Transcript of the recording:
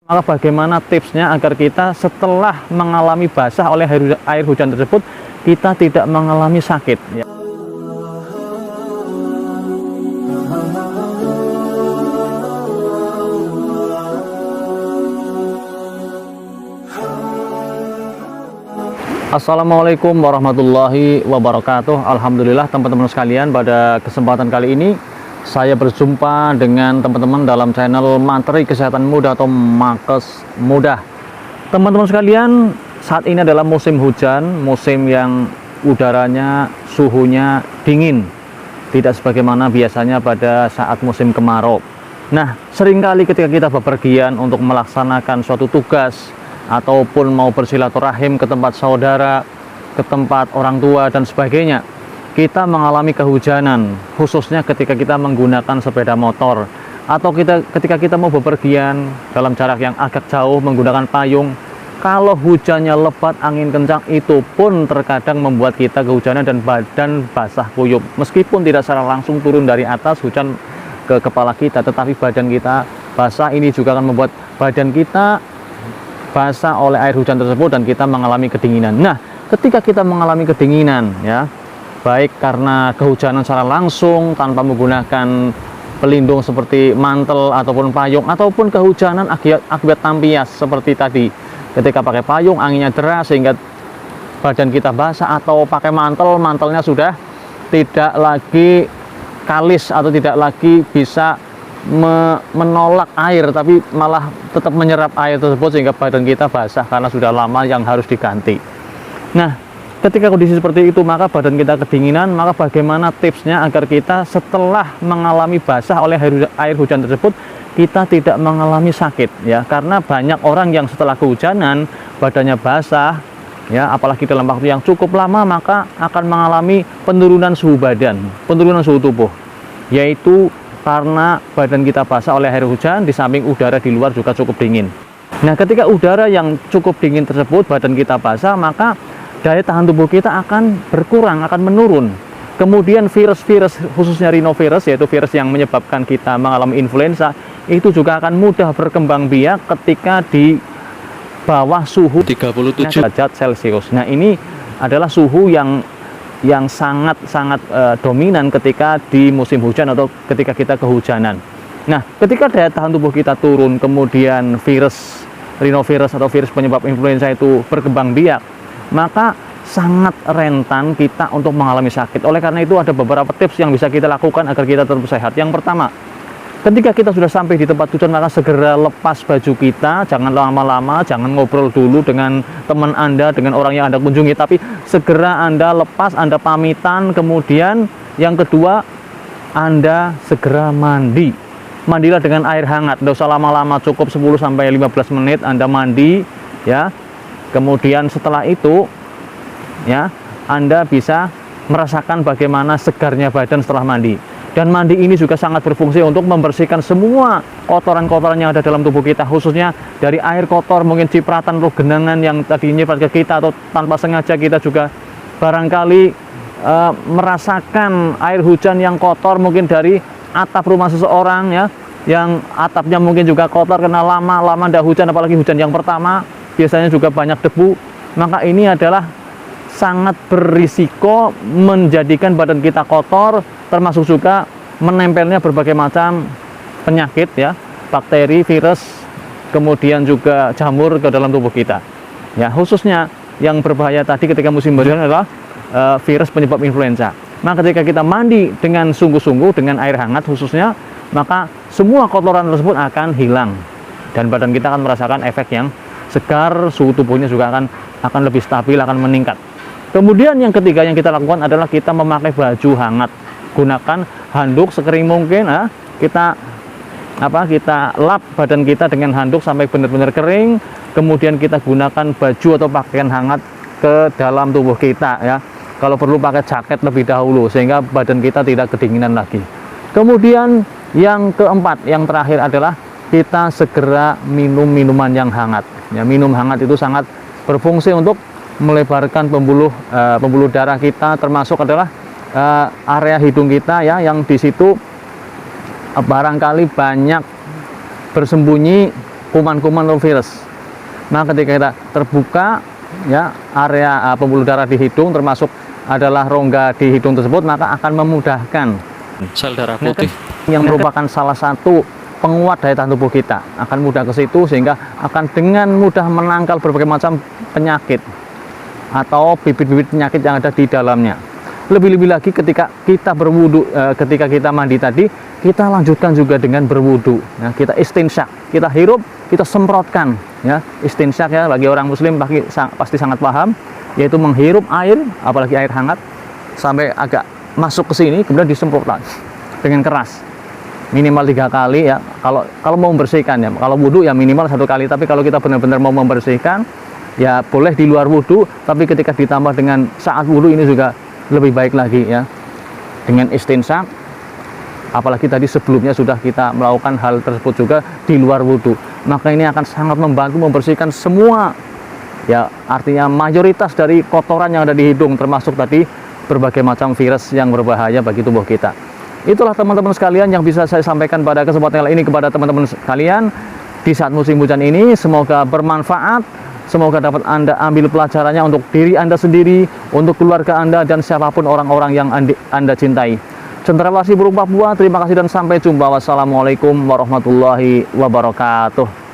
Maka bagaimana tipsnya agar kita setelah mengalami basah oleh air hujan tersebut, kita tidak mengalami sakit ya. Assalamualaikum warahmatullahi wabarakatuh. Alhamdulillah teman-teman sekalian, pada kesempatan kali ini saya berjumpa dengan teman-teman dalam channel Materi Kesehatan Mudah atau Makes Mudah. Teman-teman sekalian, saat ini adalah musim hujan, musim yang udaranya, suhunya dingin, tidak sebagaimana biasanya pada saat musim kemarau. Nah, seringkali ketika kita bepergian untuk melaksanakan suatu tugas ataupun mau bersilaturahim ke tempat saudara, ke tempat orang tua dan sebagainya, kita mengalami kehujanan, khususnya ketika kita menggunakan sepeda motor atau ketika kita mau bepergian dalam jarak yang agak jauh menggunakan payung. Kalau hujannya lebat, angin kencang, itu pun terkadang membuat kita kehujanan dan badan basah kuyup. Meskipun tidak secara langsung turun dari atas hujan ke kepala kita, tetapi badan kita basah. Ini juga akan membuat badan kita basah oleh air hujan tersebut dan kita mengalami kedinginan. Nah, ketika kita mengalami kedinginan ya, baik karena kehujanan secara langsung tanpa menggunakan pelindung seperti mantel ataupun payung, ataupun kehujanan akibat tampias seperti tadi, ketika pakai payung anginnya deras sehingga badan kita basah, atau pakai mantelnya sudah tidak lagi kalis atau tidak lagi bisa menolak air, tapi malah tetap menyerap air tersebut sehingga badan kita basah karena sudah lama yang harus diganti. Nah, ketika kondisi seperti itu, maka badan kita kedinginan. Maka bagaimana tipsnya agar kita setelah mengalami basah oleh air hujan tersebut, kita tidak mengalami sakit ya? Karena banyak orang yang setelah kehujanan badannya basah ya, apalagi dalam waktu yang cukup lama, maka akan mengalami penurunan suhu badan, penurunan suhu tubuh, yaitu karena badan kita basah oleh air hujan, di samping udara di luar juga cukup dingin. Nah, ketika udara yang cukup dingin tersebut, badan kita basah, maka daya tahan tubuh kita akan berkurang, akan menurun. Kemudian virus-virus, khususnya rhinovirus, yaitu virus yang menyebabkan kita mengalami influenza, itu juga akan mudah berkembang biak ketika di bawah suhu 37 derajat Celcius. Nah, ini adalah suhu yang sangat dominan ketika di musim hujan atau ketika kita kehujanan. Nah, ketika daya tahan tubuh kita turun, kemudian virus rhinovirus atau virus penyebab influenza itu berkembang biak, maka sangat rentan kita untuk mengalami sakit. Oleh karena itu, ada beberapa tips yang bisa kita lakukan agar kita tetap sehat. Yang pertama, ketika kita sudah sampai di tempat tujuan, maka segera lepas baju kita, jangan lama-lama, jangan ngobrol dulu dengan teman Anda, dengan orang yang Anda kunjungi, tapi segera Anda lepas, Anda pamitan. Kemudian yang kedua, Anda segera mandi. Mandilah dengan air hangat, tidak usah lama-lama, cukup 10-15 menit Anda mandi ya. Kemudian setelah itu ya, Anda bisa merasakan bagaimana segarnya badan setelah mandi. Dan mandi ini juga sangat berfungsi untuk membersihkan semua kotoran-kotoran yang ada dalam tubuh kita, khususnya dari air kotor, mungkin cipratan atau genangan yang tadi nyiprat ke kita, atau tanpa sengaja kita juga barangkali merasakan air hujan yang kotor, mungkin dari atap rumah seseorang ya, yang atapnya mungkin juga kotor karena lama tidak hujan, apalagi hujan yang pertama, biasanya juga banyak debu. Maka ini adalah sangat berisiko menjadikan badan kita kotor, termasuk juga menempelnya berbagai macam penyakit ya, bakteri, virus, kemudian juga jamur ke dalam tubuh kita ya. Khususnya yang berbahaya tadi ketika musim hujan adalah virus penyebab influenza. Maka ketika kita mandi dengan sungguh-sungguh dengan air hangat khususnya, maka semua kotoran tersebut akan hilang dan badan kita akan merasakan efek yang segar, suhu tubuhnya juga akan lebih stabil, akan meningkat. Kemudian yang ketiga yang kita lakukan adalah kita memakai baju hangat. Gunakan handuk sekering mungkin, kita lap badan kita dengan handuk sampai benar-benar kering. Kemudian kita gunakan baju atau pakaian hangat ke dalam tubuh kita ya. Kalau perlu pakai jaket lebih dahulu sehingga badan kita tidak kedinginan lagi. Kemudian yang keempat, yang terakhir adalah kita segera minum minuman yang hangat. Ya, minum hangat itu sangat berfungsi untuk melebarkan pembuluh darah kita, termasuk adalah area hidung kita ya, yang di situ barangkali banyak bersembunyi kuman-kuman atau virus. Nah, ketika kita terbuka ya area pembuluh darah di hidung, termasuk adalah rongga di hidung tersebut, maka akan memudahkan sel darah putih yang merupakan salah satu penguat daya tahan tubuh kita akan mudah ke situ, sehingga akan dengan mudah menangkal berbagai macam penyakit atau bibit-bibit penyakit yang ada di dalamnya. Lebih-lebih lagi ketika kita berwudu, ketika kita mandi tadi, kita lanjutkan juga dengan berwudu. Nah, kita istinsyak, kita hirup, kita semprotkan. Ya, istinsyak ya bagi orang Muslim pasti sangat paham, yaitu menghirup air, apalagi air hangat, sampai agak masuk ke sini, kemudian disemprotkan dengan keras. Minimal 3 kali ya. Kalau mau membersihkan ya, kalau wudu ya minimal 1 kali. Tapi kalau kita benar-benar mau membersihkan, ya boleh di luar wudu. Tapi ketika ditambah dengan saat wudu ini juga lebih baik lagi ya, dengan istinsyak. Apalagi tadi sebelumnya sudah kita melakukan hal tersebut juga di luar wudu, maka ini akan sangat membantu membersihkan semua ya, artinya mayoritas dari kotoran yang ada di hidung, termasuk tadi berbagai macam virus yang berbahaya bagi tubuh kita. Itulah teman-teman sekalian yang bisa saya sampaikan pada kesempatan kali ini kepada teman-teman sekalian di saat musim hujan ini. Semoga bermanfaat, semoga dapat Anda ambil pelajarannya untuk diri Anda sendiri, untuk keluarga Anda, dan siapapun orang-orang yang Anda cintai. Cendrawasih Burung Papua, terima kasih dan sampai jumpa. Wassalamualaikum warahmatullahi wabarakatuh.